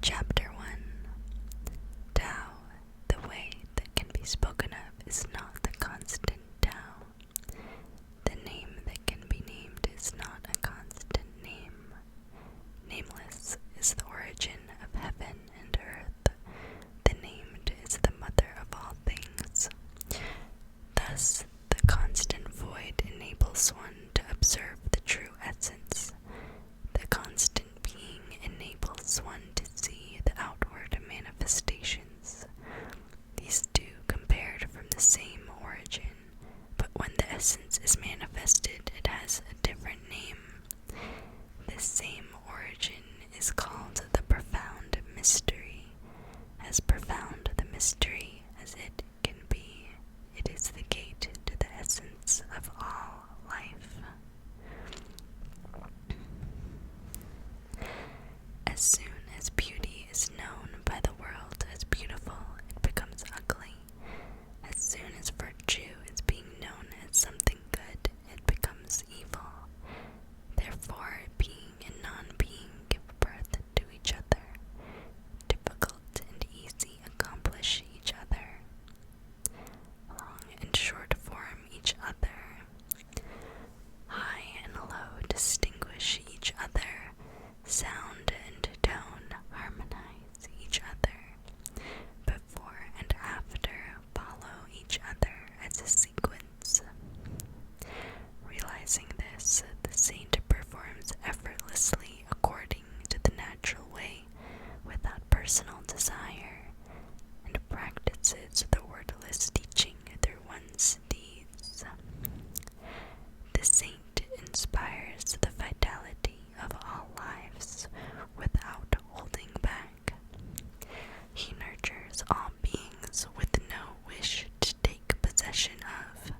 Chapter 1. Tao, the way that can be spoken of, is not the constant Tao. The name that can be named is not a constant name. Nameless is the origin of heaven and earth. The named is the mother of all things. Thus, the constant void enables one to observe the true essence. The constant being enables one to see the outward manifestations. These two compared from the same origin, but when the essence is manifested, it has a different name. This same origin is called the profound mystery. As profound the mystery as it can be, it is the gate to the essence of all life. As soon as beauty is known by the world as beautiful, it becomes ugly. As soon as virtue is being known as something good, it becomes evil. Therefore, being and non-being give birth to each other. Difficult and easy accomplish each other. Long and short form each other. High and low distinguish each other. Sound and tone harmonize each other. Before and after follow each other as a sequence. Realizing this, the saint performs effortlessly according to the natural way, without personal desire, and practices the wordless teaching through one's deeds. The saint inspires the vitality of all lives without holding back. He nurtures all beings with no wish to take possession of.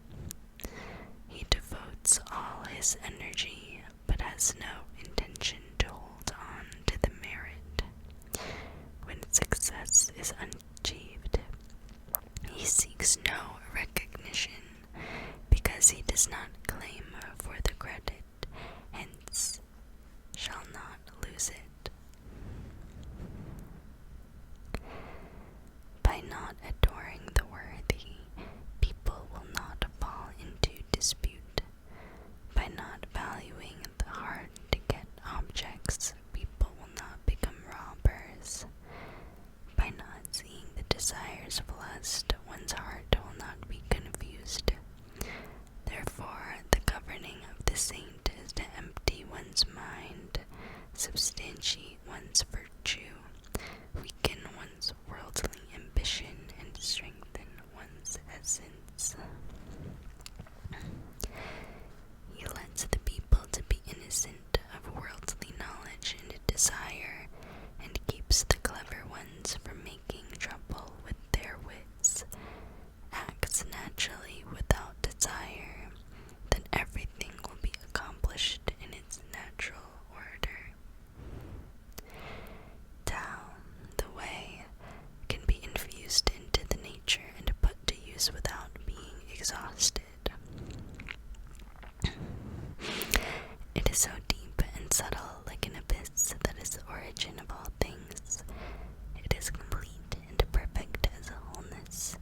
He devotes all his energy, but has no intention to hold on to the merit. When success is unachieved, he seeks no recognition, because he does not claim for the credit, hence shall not lose it. By not adoring the worthy, people will not fall into dispute. By not valuing the hard-to-get objects, people will not become robbers. By not seeing the desires of lust, one's heart will not be confused. Therefore, the governing of the saint is to empty one's mind, substantiate one's virtue, weaken one's worldly ambition, and strengthen one's essence. He lets the people to be innocent of worldly knowledge and desire, and keeps the clever ones from making trouble with their wits. Acts naturally without desire, then everything will be accomplished in its natural order. Tao, the way, can be infused into the nature and put to use without being exhausted. It is so deep and subtle, like an abyss, that is the origin of all things. It is complete and perfect as a wholeness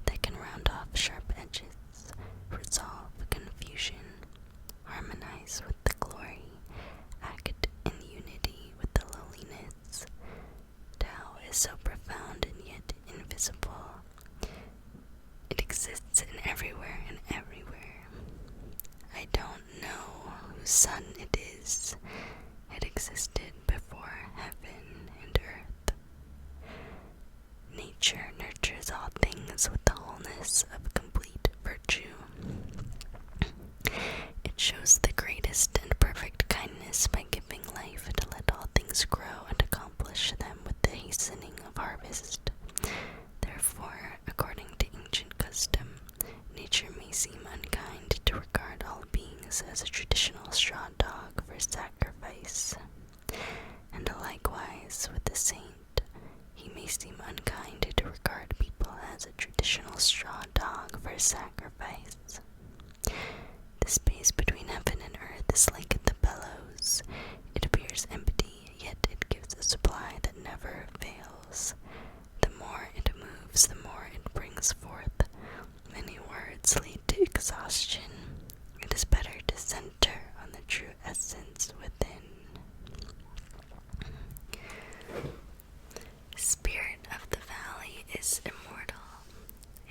that can round off sharp edges, resolve confusion, harmonize with the glory, act in unity with the lowliness. Tao is so profound and yet invisible. It exists in everywhere and everywhere. I don't know whose son it is. It existed before heaven and earth. Nature nurtures all things with the wholeness of complete virtue. It shows the greatest and perfect kindness by giving life to let all things grow and accomplish them with the hastening of harvest. Therefore, according to ancient custom, nature may seem unkind to regard all beings as a traditional straw dog for sacrifice. And likewise with the saint, he may seem unkind to regard people as a traditional straw dog for sacrifice. The space between heaven and earth is like the bellows. It appears empty, yet it gives a supply that never fails. The more it moves, the more it brings forth. Many words lead to exhaustion. It is better to center on the true essence within. Spirit of the valley is immortal.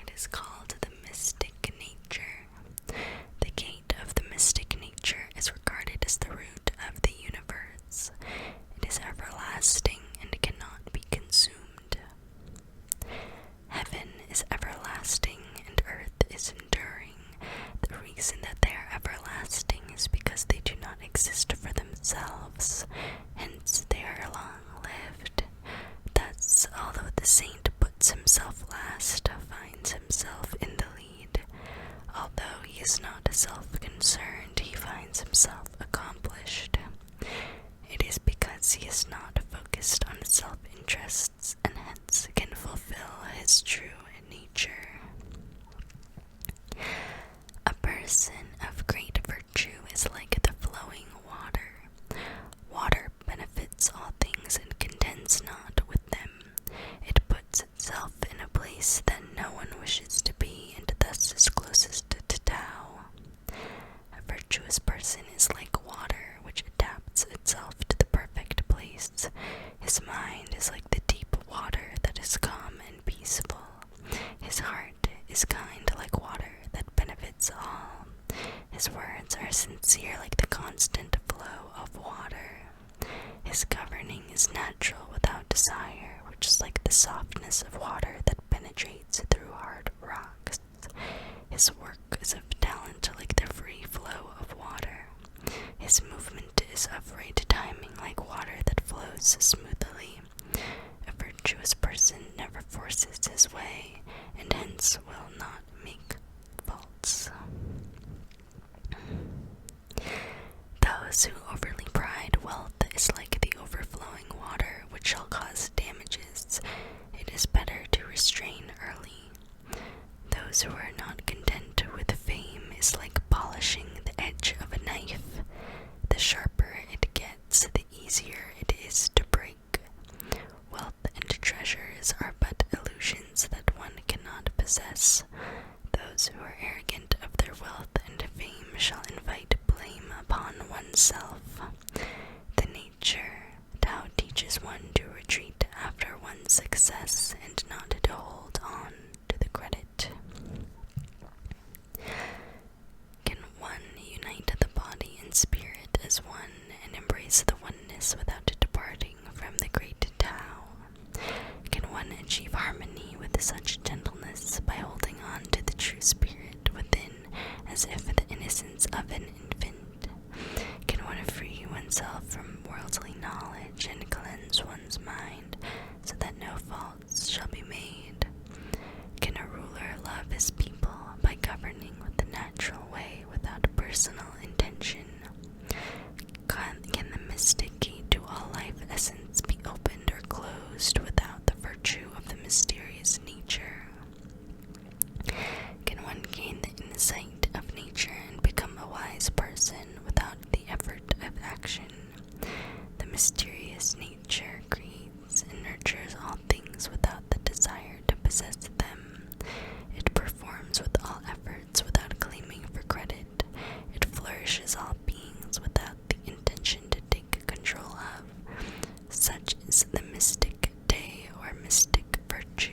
It is called the mystic nature. The gate of the mystic nature is regarded as the root of the universe. It is everlasting and cannot be consumed. Heaven is everlasting and earth is enduring. The reason that they are everlasting is because they do not exist for themselves, hence they are long-lived. Thus, although the saint puts himself last, finds himself in the lead. Although he is not self-concerned, he finds himself accomplished. It is because he is not focused on self-interests and hence can fulfill his true nature. A person of great virtue is like the flowing water. Water benefits all things and contends not with them. It puts itself in a place that no one wishes to be and thus is closest to Tao. A virtuous person is like water, which adapts itself to the perfect place. His mind is like the deep water that is calm and peaceful. His heart is kind like water that benefits all. His words are sincere like the constant flow of water. His governing is natural without desire, which is like the softness of water that penetrates through hard rocks. His work is of talent like the free flow of water. His movement is of right timing like water that flows smoothly. A virtuous person never forces his way, and hence will not make faults. Those who overly pride wealth is like the overflowing water which shall cause damages. It is better to restrain early. Those who are not content with fame is like polishing the edge of a knife. The sharper it gets, the easier it is to break. Wealth and treasures are but illusions that one cannot possess. Those who are arrogant of their wealth and fame shall invite blame upon oneself. The nature Tao teaches one to retreat after one's success and not to hold on to the credit. Can one unite the body and spirit as one and embrace the oneness without departing from the great Tao? Can one achieve harmony with such gentleness by holding on to the true spirit within as if the innocence of an infant? Can one free oneself from worldly knowledge and cleanse one's mind so that no faults shall be made? Can a ruler love his people by governing with the natural way without personal intention? Can the mystic gate to all life essence be opened or closed without the virtue of the mysterious nature? Can one gain the insight of nature and become a wise person without the effort of action? The mysterious nature creates and nurtures all things without the desire to possess them. It performs with all efforts without claiming for credit. It flourishes all beings without the intention to take control of. Such is the mystic day or mystic virtue.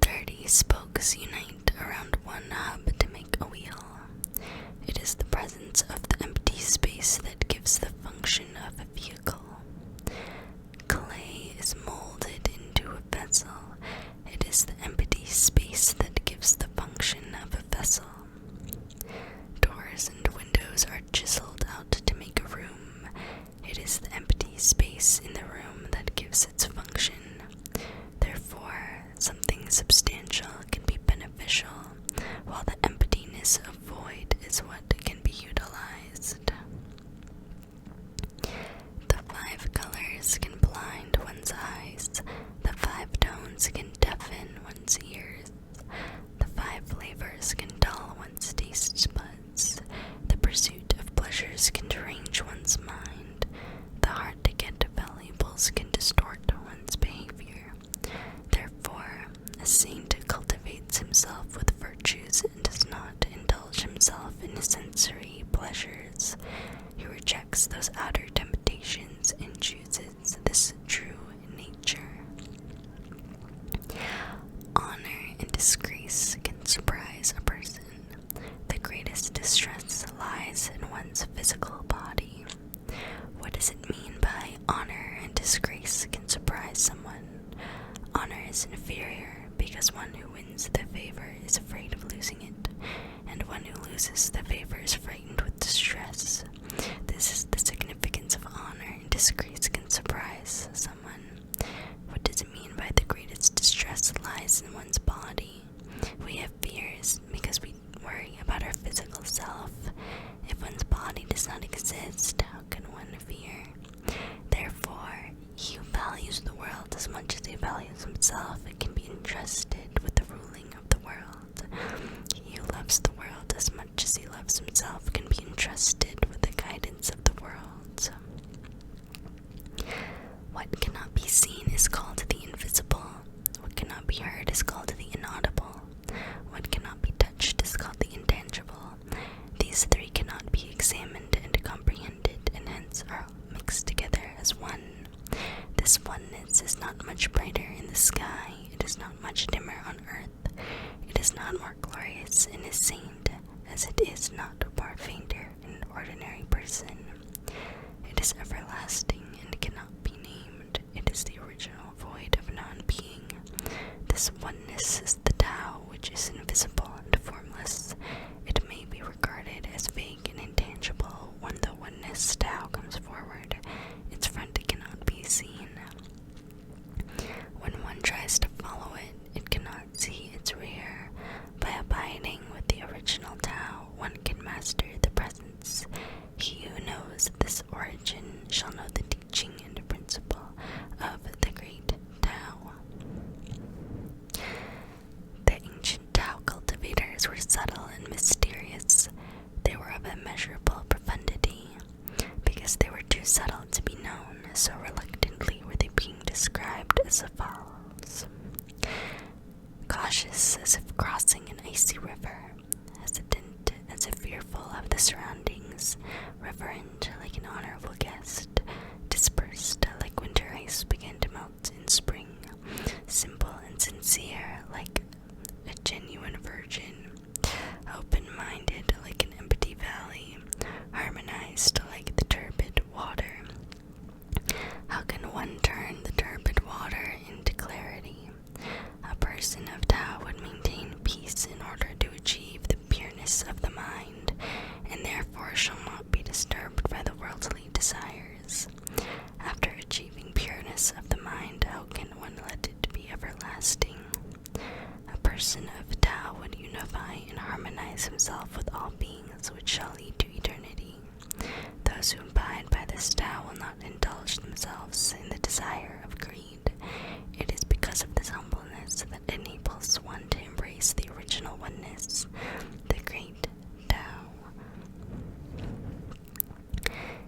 30 spokes unite around one hub to make a wheel. It is the presence of the empty space that gives the function of a vehicle. Clay is molded into a vessel. It is the empty space that gives the function of a vessel. Doors and windows are chiseled out to make a room. It is the empty space in the room that gives its function. Therefore, something substantial can be beneficial, while the emptiness of void is what can be utilized. The 5 colors can blind one's eyes. The 5 tones can deafen one's ears. The 5 flavors can dull one's taste buds. The pursuit of pleasures can derange outer temptations and chooses this true nature. Honor and disgrace can surprise a person. The greatest distress lies in one's physical body. What does it mean by honor and disgrace can surprise someone? Honor is inferior because one who wins the favor is afraid of losing it, and one who loses the favor is frightened with distress. This is the significance of honor, and disgrace can surprise someone. What does it mean by the greatest distress lies in one's body? We have fears because we worry about our physical self. If one's body does not exist, how can one fear? Therefore, he who values the world as much as he values himself can be entrusted with the ruling of the world. He who loves the world as much as he loves himself can be entrusted with the guidance of the world. What cannot be seen is called the invisible. What cannot be heard is called the inaudible. What cannot be touched is called the intangible. These three cannot be examined and comprehended, and hence are mixed together as one. This oneness is not much brighter in the sky, it is not much dimmer on earth, it is not more glorious in a saint, as it is not far fainter in an ordinary person. It is everlasting and cannot be named. It is the original void of non-being. This oneness is the Tao, which is invisible and formless. It may be regarded as vague and intangible. When the oneness Tao comes forward, its front cannot be seen. When one tries to follow it, it cannot see its rear. By abiding with the original Tao, one can master the presence. He who knows this origin shall know the teaching and principle of the great Tao. The ancient Tao cultivators were subtle and mysterious. They were of immeasurable profundity. Because they were too subtle to be known, so reluctantly were they being described as follows. Cautious as if crossing an icy river, hesitant as if fearful of the surroundings, reverent like an honorable guest, dispersed like winter ice began to melt in spring, simple and sincere like a genuine virgin, open-minded like an empty valley, harmonized like the turbid water. How can one turn the turbid water into clarity? A person of Tao would maintain peace in order to achieve the pureness of the mind, and therefore shall not be disturbed by the worldly desires. After achieving pureness of the mind, how can one let it be everlasting? A person of Tao would unify and harmonize himself with all beings, which shall lead to eternity. Those who abide by this Tao will not indulge themselves in the desire of greed. It is because of this humbleness that enables one to embrace the original oneness, the great Tao.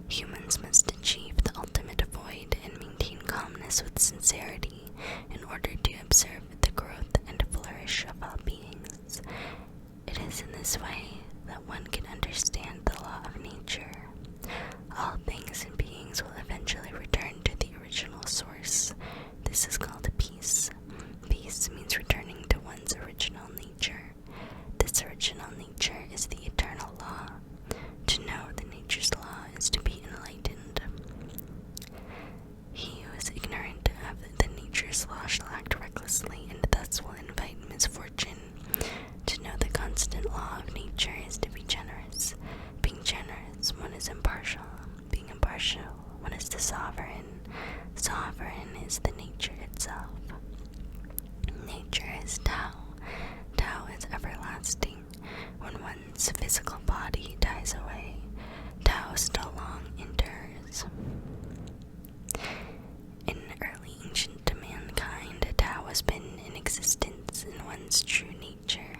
Humans must achieve the ultimate void and maintain calmness with sincerity in order to observe the growth and flourish of all beings. It is in this way that one can understand the law of nature. All things and beings will eventually return to the original source. This is called peace. Peace means returning to one's original nature. This original nature is the eternal law. To know the nature's law is to be enlightened. He who is ignorant of the nature's law shall act recklessly and thus will invite misfortune. To know the constant law of nature is to be generous. Being generous, one is impartial. Being impartial, one is the sovereign. Sovereign is the nature itself. Nature is Tao. Tao is everlasting. When one's physical body dies away, Tao still long endures. In early ancient mankind, Tao has been in existence in one's true nature.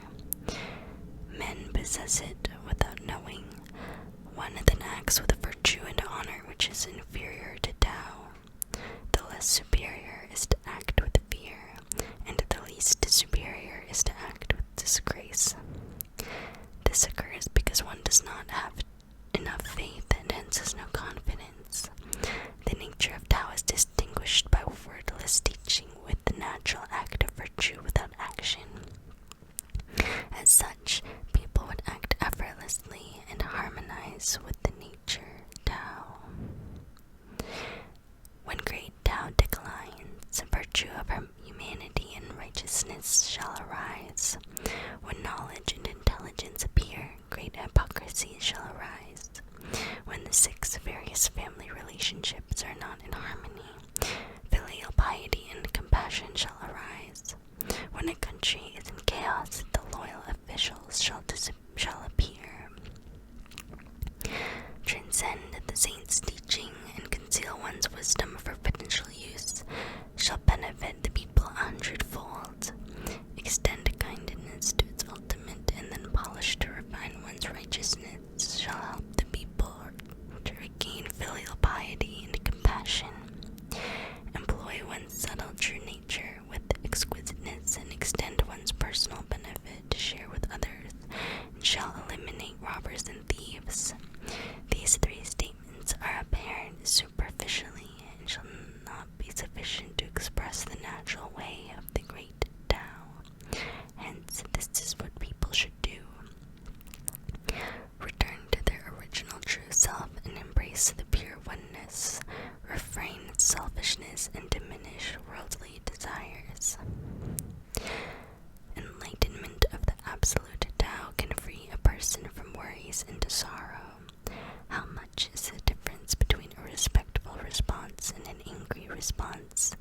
Men possess it without knowing. One then acts with virtue and honor which is inferior to Tao. The less superior is to act with fear, and the least superior is to act with disgrace. This occurs because one does not have enough faith and hence has no confidence. not in harmony. Filial piety and compassion shall arise. When a country is in chaos, the loyal officials shall appear. Transcend the saint's teaching and conceal one's wisdom for potential use shall benefit the people 100-fold. Extend kindness to its ultimate and then polish to refine one's righteousness shall help the people to regain filial piety and compassion. Employ one's subtle true nature with exquisiteness and extend one's personal benefit to share with others and shall eliminate robbers and thieves. These three statements are apparent superficially and shall not be sufficient to express the natural way of the great Tao. Hence, this is what people should do. Return to their original true self and embrace the pure oneness. Refrain selfishness and diminish worldly desires. Enlightenment of the absolute Tao can free a person from worries and sorrow. How much is the difference between a respectful response and an angry response?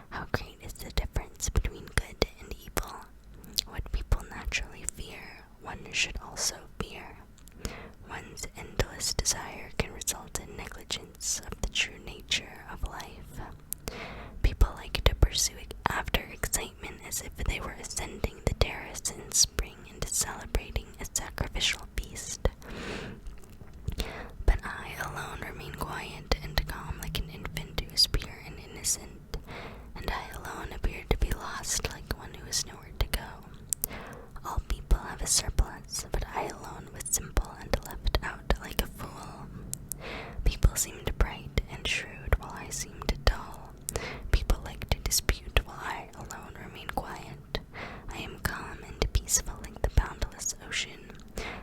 How great is the difference between good and evil? What people naturally fear, one should also fear. One's endless desire can result in negligence of the true nature of life. People like to pursue after excitement as if they were ascending the terrace in spring and celebrating a sacrificial feast. But I alone remain quiet and calm like an infant who is pure and innocent, and I alone appear to be lost like one who has nowhere to go. All people have a surplus, but I alone was simple and left out like a fool. People seemed bright and shrewd while I seemed dull. People like to dispute while I alone remain quiet. I am calm and peaceful like the boundless ocean.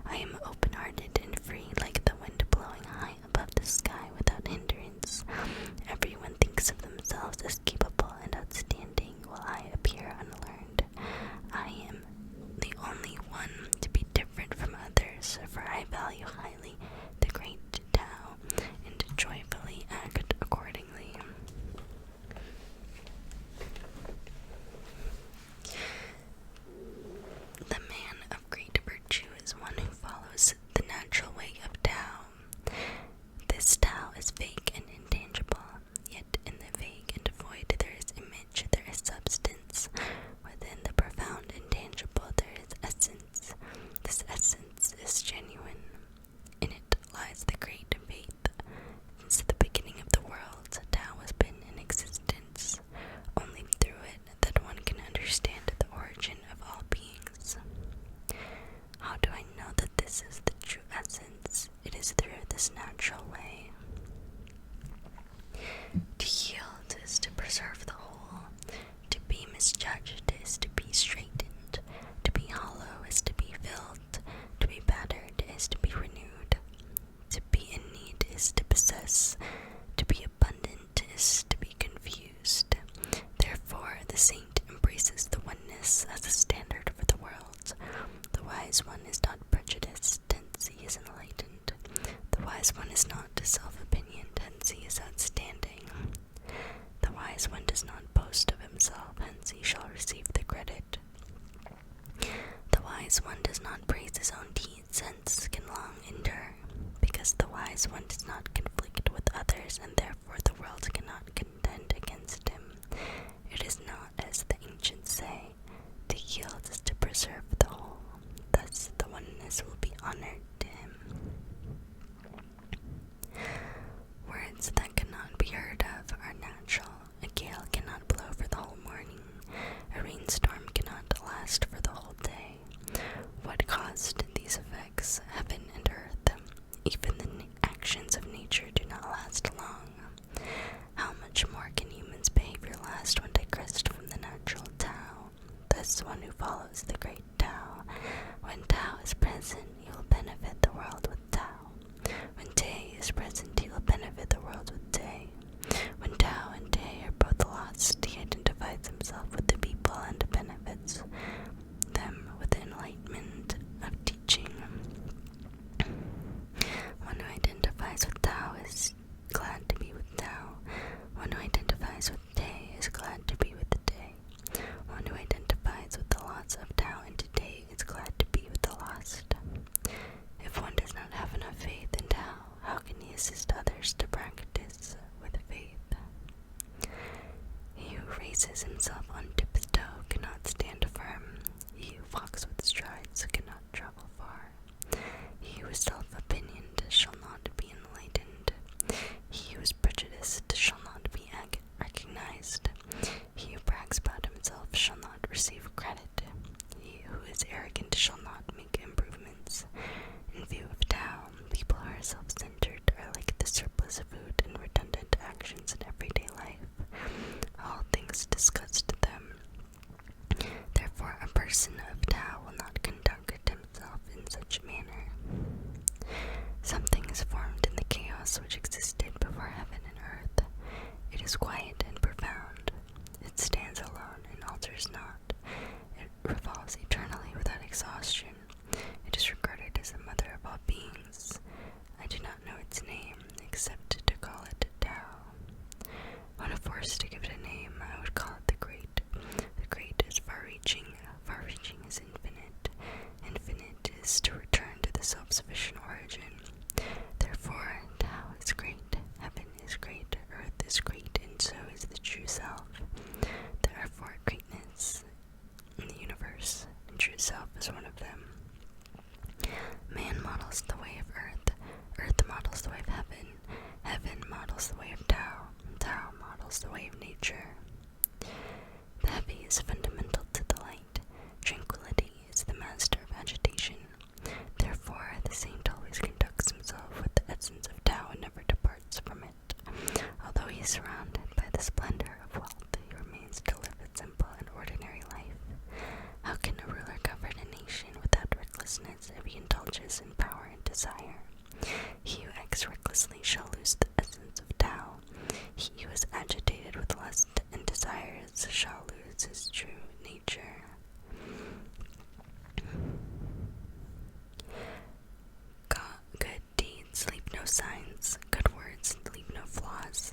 I am open-hearted and free like the wind blowing high above the sky without hindrance. Everyone thinks of themselves as capable and outstanding while I appear unlearned. I am the only one to be different from others, for I value highly the great Tao and joyfully act accordingly. The man of great virtue is one who follows the natural way of Tao. This Tao is vague and intangible, yet in the vague and void there is image, there is substance. Within the profound intangible there is essence. This essence is genuine. In it lies the great faith. Since the beginning of the world, Tao has been in existence. Only through it that one can understand the origin of all beings. How do I know that this is the true essence? It is through this natural way. To yield is to preserve the whole. To be misjudged is to be straightened. To be hollow is to be filled. To be battered is to be renewed. To be in need is to possess. To be abundant is to be confused. Therefore, the saint embraces the oneness as a standard for the world. The wise one is not prejudiced, hence he is enlightened. The wise one is not self-opinioned, hence he is outstanding. The wise one does not boast of himself, hence he shall receive the credit. The wise one does not praise his own deeds, hence can long endure. Because the wise one does not conflict with others, and therefore the world cannot contend against him. It is not as the ancients say, to yield is to preserve the whole. Thus the oneness will be honored to him. Words that cannot be heard of are natural. A gale cannot blow for the whole morning. A rainstorm cannot last for the whole day. What caused these effects? Heaven and earth. Even the actions of nature do not last long. How much more can humans' behavior last when digressed from the natural Tao? Thus one who follows the great Tao. When Tao is present, he will benefit the world with Tao. When Te is present, he will benefit the world with Te. When Tao and Te are both lost, he identifies himself with the people and benefits them with the enlightenment of teaching. One who identifies with Tao is glad to be with Tao. actions in everyday life. All things disgust them. Therefore, a person of Tao will not conduct himself in such a manner. Something is formed in the chaos which existed before heaven and earth. It is quiet and profound. It stands alone and alters not. It revolves eternally without exhaustion. It is regarded as the mother of all beings. I do not know its name, except to call it Tao. When forced to give it a name, I would call it the Great. The Great is far-reaching. Far-reaching is infinite. Infinite is to return to the self-sufficient origin. Therefore, Tao is great, heaven is great, earth is great, and so is the true self. There are four greatness in the universe, and true self is one of them. Man models the way of earth, earth models the way of heaven, heaven models the way of Tao, and Tao models the way of nature. The heavy is fundamental to the light. Tranquility is the master of agitation. Therefore, the saint always conducts himself with the essence of Tao and never departs from it. Although he is surrounded by the splendor of wealth, he remains to live a simple and ordinary life. How can a ruler govern a nation without recklessness if he indulges in power and desire? He who acts recklessly shall lose the essence of Tao. He who is agitated with lust and desires shall lose his true nature. Good deeds leave no signs, good words leave no flaws.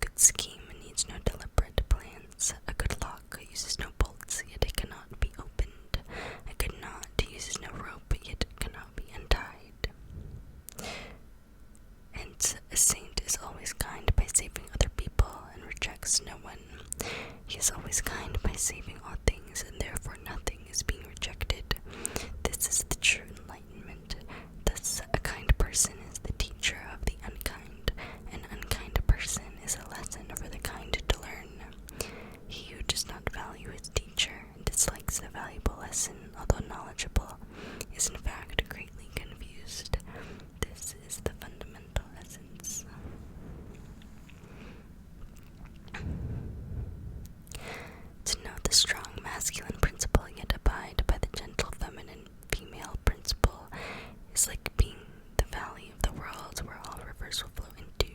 Good scheme needs no deliberate plans. A good lock uses no bolts, yet it cannot be opened. A good knot uses no rope, yet it cannot be untied. Hence, a saint is always kind by saving other people and rejects no one. He is always kind by saving all things, and therefore nothing is being rejected. This is the true enlightenment. Thus, a kind person is the teacher of the unkind. An unkind person is a lesson for the kind to learn. He who does not value his teacher and dislikes the valuable lesson, although knowledgeable, is in fact greatly confused. This is the fundamental essence. To know the strong masculine principle yet abide by the gentle feminine female principle is like being the valley of the world where all rivers will flow into.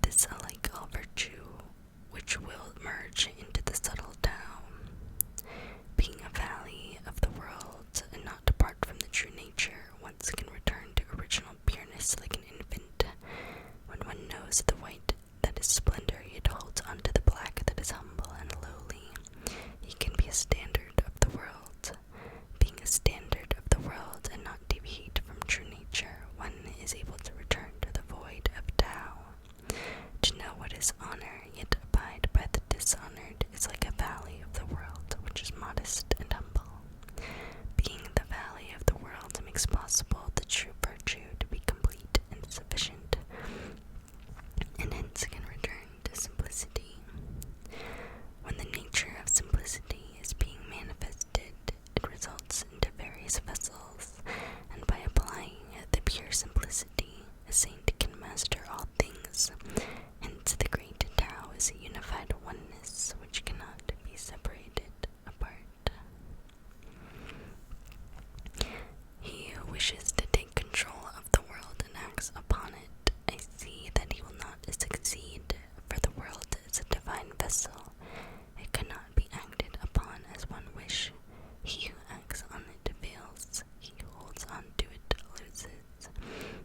This alike all virtue which will merge into the subtle Tao. Being a valley of the world and not depart from the true nature, once can return to original pureness like an infant. When one knows the white that is splendor, yet holds on to the black that is humble and lowly, he can be a standard of the world. Being a standard of the world and not deviate from true nature, one is able to return to the void of Tao. To know what is honor, yet abide by the dishonored, is like a valley of the world, which is modest and humble. Being the valley of the world makes possible the true virtue to be complete and sufficient, and hence can return to simplicity. When the nature of simplicity is being manifested, it results into various vessels, and by applying the pure simplicity, a saint can master all things. Hence, the great Tao is a unified oneness which cannot be separated apart. He who wishes to take control of the world and acts upon it, I see that he will not succeed, for the world is a divine vessel. It cannot be acted upon as one wish. He who acts on it fails. He who holds on to it loses.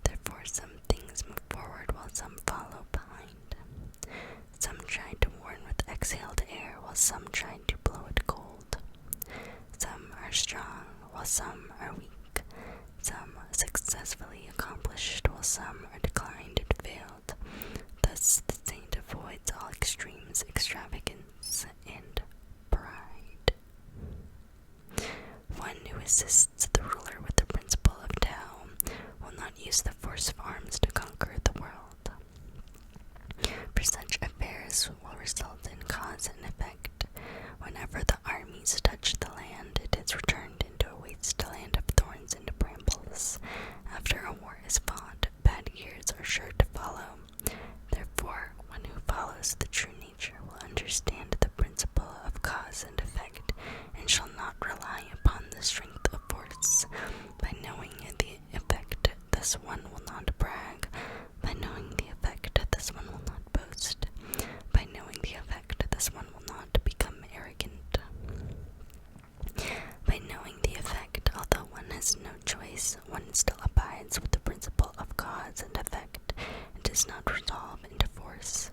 Therefore, some things move forward while some follow behind. Some try to warn with exhaled air, while some try to blow it cold. Some are strong, while some are weak. Some successfully accomplished, while some are declined and failed. Thus, the saint avoids all extremes, extravagance, and pride. One who assists the ruler with the principle of Tao will not use the force of arms to conquer the world. For such affairs will result in cause and effect. Whenever the armies touch the land, it is returned into a wasteland of thorns and brambles. After a war is fought, bad years are sure to follow. Therefore, one who knows the true nature will understand the principle of cause and effect, and shall not rely upon the strength of force. By knowing the effect, thus one will not brag. By knowing the effect, thus one will not boast. By knowing the effect, thus one will not become arrogant. By knowing the effect, although one has no choice, one still abides with the principle of cause and effect, and does not resolve into force.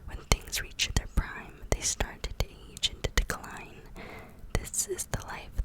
When things reach their prime, they start to age and to decline. This is the life